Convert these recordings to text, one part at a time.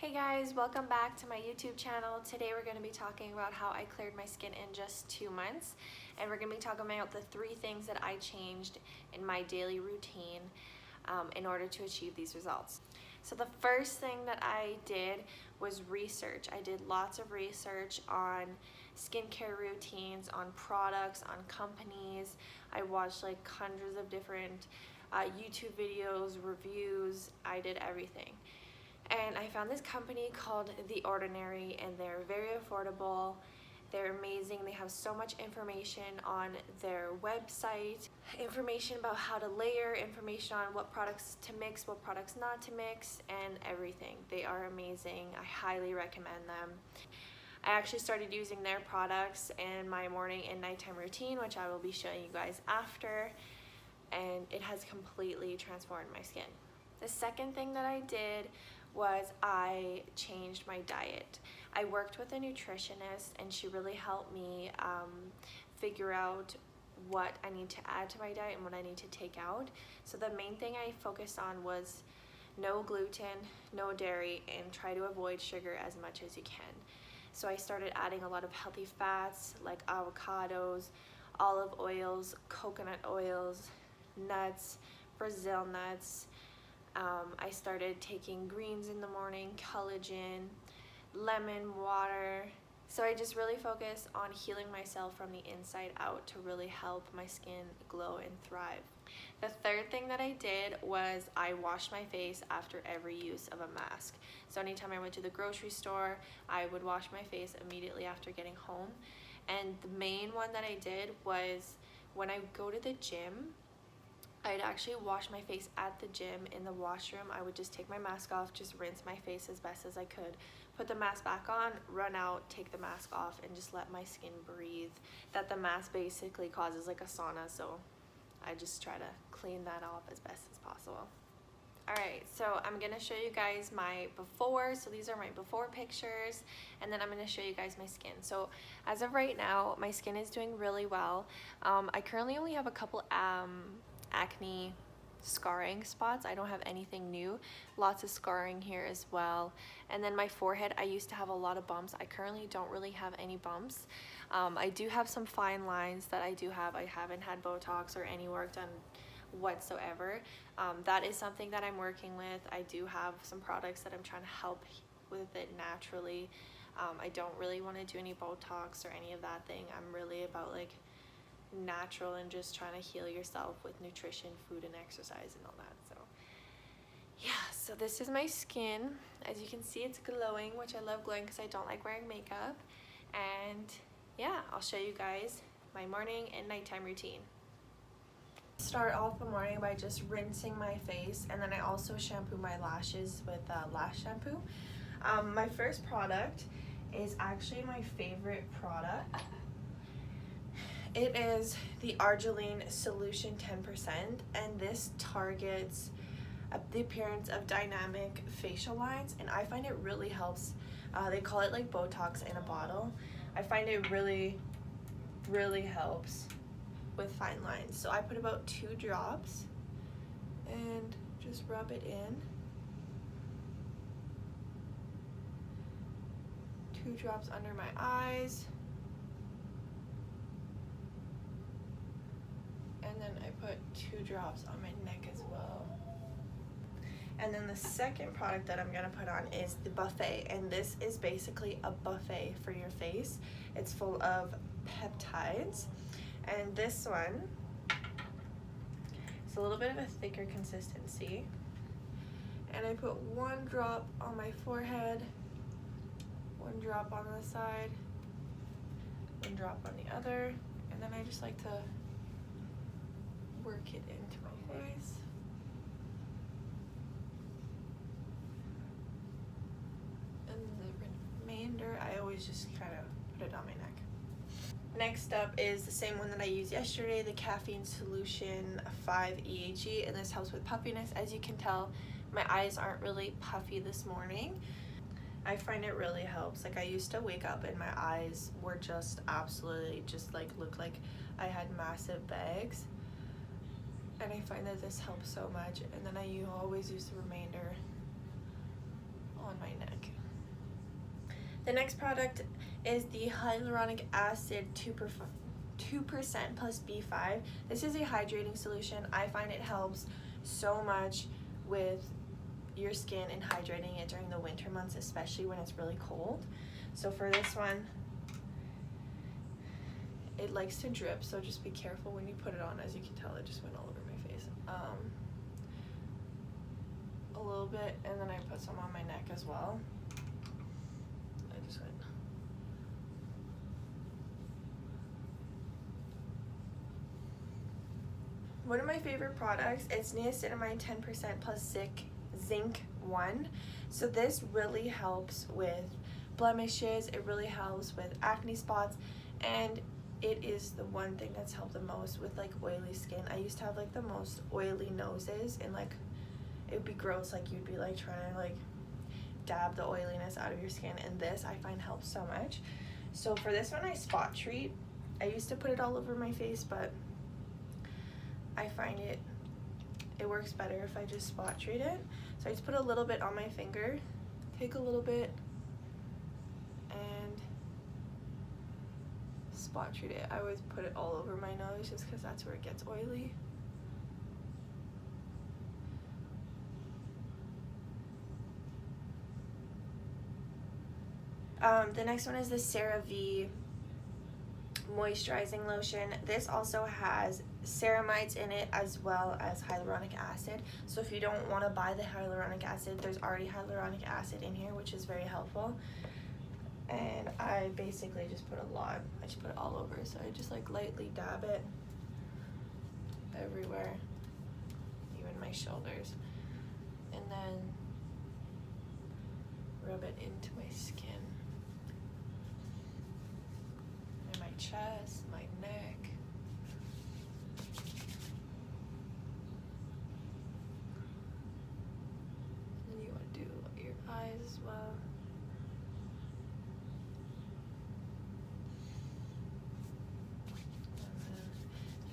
Hey guys, welcome back to my YouTube channel. Today we're going to be talking about how I cleared my skin in just 2 months, and we're going to be talking about the 3 things that I changed in my daily routine in order to achieve these results. So the first thing that I did was research. I did lots of research on skincare routines, on products, on companies. I watched like hundreds of different YouTube videos, reviews. I did everything. And I found this company called The Ordinary, and they're very affordable. They're amazing. They have so much information on their website, information about how to layer, information on what products to mix, what products not to mix, and everything. They are amazing. I highly recommend them. I actually started using their products in my morning and nighttime routine, which I will be showing you guys after, and it has completely transformed my skin. The second thing that I did was I changed my diet. I worked with a nutritionist, and she really helped me figure out what I need to add to my diet and what I need to take out. So the main thing I focused on was no gluten, no dairy, and try to avoid sugar as much as you can. So I started adding a lot of healthy fats like avocados, olive oils, coconut oils, nuts, Brazil nuts. I started taking greens in the morning, collagen, lemon water. So I just really focused on healing myself from the inside out to really help my skin glow and thrive. The third thing that I did was I washed my face after every use of a mask. So anytime I went to the grocery store, I would wash my face immediately after getting home. And the main one that I did was when I go to the gym, I'd actually wash my face at the gym in the washroom. I would just take my mask off, just rinse my face as best as I could, put the mask back on, run out, take the mask off, and just let my skin breathe. That the mask basically causes like a sauna, so I just try to clean that off as best as possible. Alright, so I'm going to show you guys my before. So these are my before pictures, and then I'm going to show you guys my skin. So as of right now, my skin is doing really well. I currently only have a couple acne scarring spots. I don't have anything new. Lots of scarring here as well. And then my forehead, I used to have a lot of bumps. I currently don't really have any bumps. I do have some fine lines that I do have. I haven't had Botox or any work done whatsoever. That is something that I'm working with. I do have some products that I'm trying to help with it naturally. I don't really want to do any Botox or any of that thing. I'm really about like natural and just trying to heal yourself with nutrition, food, and exercise and all that. So yeah, so this is my skin. As you can see, it's glowing, which I love glowing because I don't like wearing makeup. And yeah, I'll show you guys my morning and nighttime routine. Start off the morning by just rinsing my face, and then I also shampoo my lashes with lash shampoo. My first product is actually my favorite product. It is the Arginine Solution 10%, and this targets the appearance of dynamic facial lines, and I find it really helps. They call it like Botox in a bottle. I find it really helps with fine lines. So I put about 2 drops and just rub it in. 2 drops under my eyes. And then I put 2 drops on my neck as well. And then the second product that I'm gonna put on is the Buffet, and this is basically a buffet for your face. It's full of peptides, and this one is a little bit of a thicker consistency. And I put 1 drop on my forehead, 1 drop on the side, 1 drop on the other, and then I just like to work it into my face. And the remainder, I always just kind of put it on my neck. Next up is the same one that I used yesterday, the Caffeine Solution 5 EAG, and this helps with puffiness. As you can tell, my eyes aren't really puffy this morning. I find it really helps. Like, I used to wake up and my eyes were just absolutely just like looked like I had massive bags. And I find that this helps so much, and then I always use the remainder on my neck. The next product is the hyaluronic acid 2% plus B5. This is a hydrating solution. I find it helps so much with your skin and hydrating it during the winter months, especially when it's really cold. So for this one, it likes to drip, so just be careful when you put it on. As you can tell, it just went all over my face. A little bit, and then I put some on my neck as well. I just went. One of my favorite products, it's niacinamide 10% plus zinc 1. So this really helps with blemishes, it really helps with acne spots, and it is the one thing that's helped the most with like oily skin. I used to have like the most oily noses, and like it would be gross, like you'd be like trying to like dab the oiliness out of your skin, and this I find helps so much. So for this one, I spot treat. I used to put it all over my face, but I find it works better if I just spot treat it. So I just put a little bit on my finger, take a little bit, and spot treat it. I always put it all over my nose just because that's where it gets oily. The next one is the CeraVe moisturizing lotion. This also has ceramides in it as well as hyaluronic acid. So if you don't want to buy the hyaluronic acid, there's already hyaluronic acid in here, which is very helpful. And I basically just put a lot. I just put it all over. So I just like lightly dab it everywhere, even my shoulders, and then rub it into my skin. Chest, my neck. And you want to do your eyes as well. And then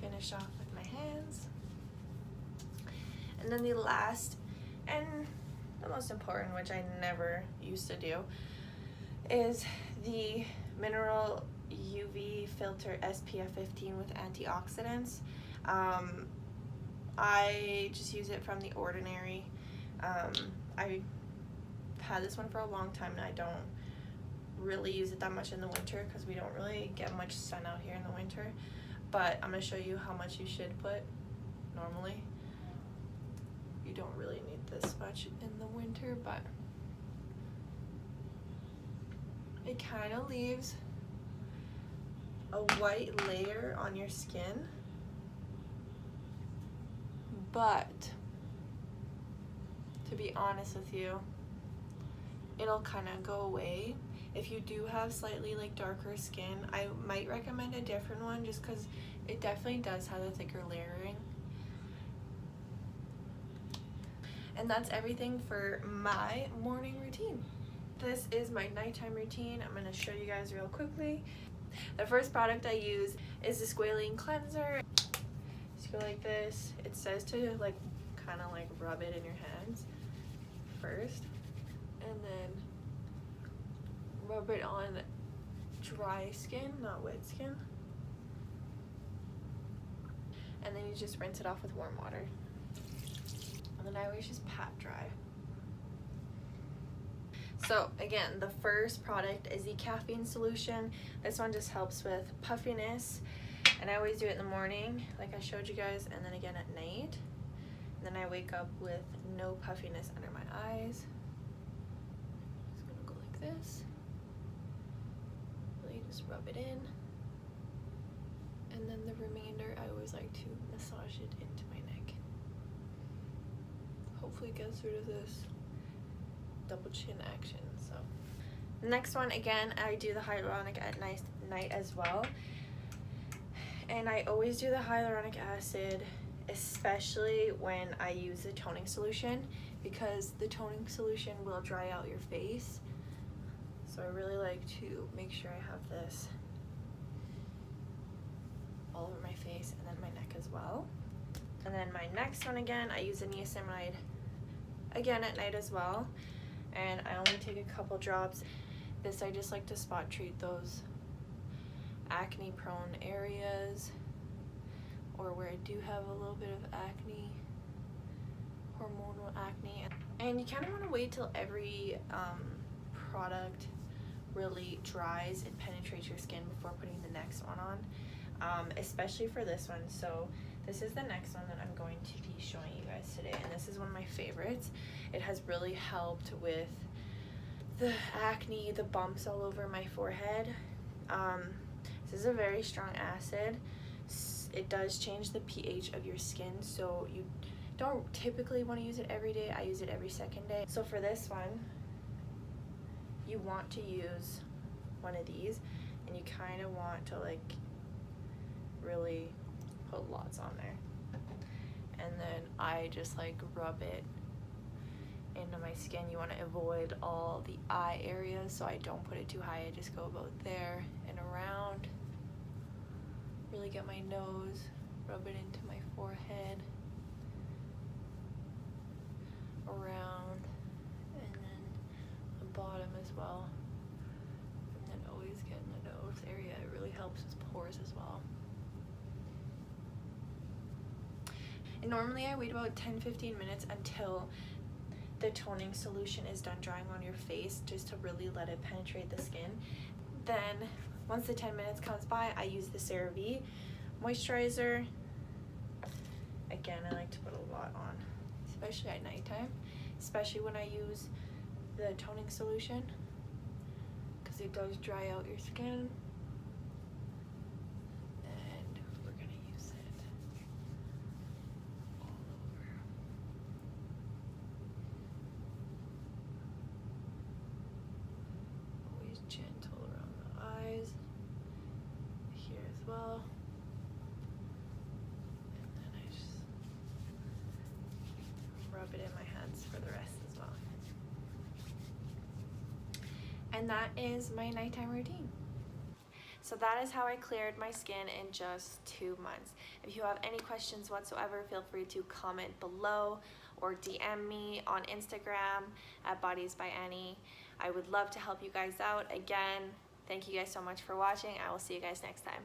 finish off with my hands. And then the last and the most important, which I never used to do, is the mineral UV filter SPF 15 with antioxidants. I just use it from The Ordinary. I've had this one for a long time, and I don't really use it that much in the winter because we don't really get much sun out here in the winter. But I'm going to show you how much you should put normally. You don't really need this much in the winter, but it kind of leaves a white layer on your skin, but to be honest with you, it'll kind of go away. If you do have slightly like darker skin, I might recommend a different one just because it definitely does have a thicker layering. And that's everything for my morning routine. This is my nighttime routine. I'm going to show you guys real quickly. The first product I use is the squalene cleanser. Just go like this. It says to like kind of like rub it in your hands first, and then rub it on dry skin, not wet skin, and then you just rinse it off with warm water. And then I always just pat dry. So again, the first product is the caffeine solution. This one just helps with puffiness, and I always do it in the morning like I showed you guys, and then again at night. And then I wake up with no puffiness under my eyes. Just gonna go like this. Really just rub it in. And then the remainder, I always like to massage it into my neck. Hopefully it gets rid of this double chin action. So next one, again, I do the hyaluronic at night as well, and I always do the hyaluronic acid, especially when I use the toning solution, because the toning solution will dry out your face. So I really like to make sure I have this all over my face and then my neck as well. And then my next one, again, I use a niacinamide again at night as well, and I only take a couple drops. This I just like to spot treat those acne prone areas, or where I do have a little bit of acne, hormonal acne. And you kind of want to wait till every product really dries and penetrates your skin before putting the next one on, especially for this one. So this is the next one that I'm going to be showing you guys today, and this is one of my favorites. It has really helped with the acne, the bumps all over my forehead. This is a very strong acid. It does change the pH of your skin, so you don't typically want to use it every day. I use it every second day. So for this one, you want to use one of these, and you kind of want to like really put lots on there, and then I just like rub it into my skin. You want to avoid all the eye areas, so I don't put it too high. I just go about there and around. Really get my nose, rub it into my forehead, around, and then the bottom as well, and then always get in the nose area. It really helps with pores as well. And normally I wait about 10-15 minutes until the toning solution is done drying on your face, just to really let it penetrate the skin. Then once the 10 minutes comes by, I use the CeraVe moisturizer. Again, I like to put a lot on, especially at nighttime, especially when I use the toning solution, because it does dry out your skin. And we're gonna use it all over. Always gentle around the eyes, here as well. And then I just rub it in my hands for the rest as well. And that is my nighttime routine. So that is how I cleared my skin in just 2 months. If you have any questions whatsoever, feel free to comment below or DM me on Instagram at Bodies by Annie. I would love to help you guys out. Again, thank you guys so much for watching. I will see you guys next time.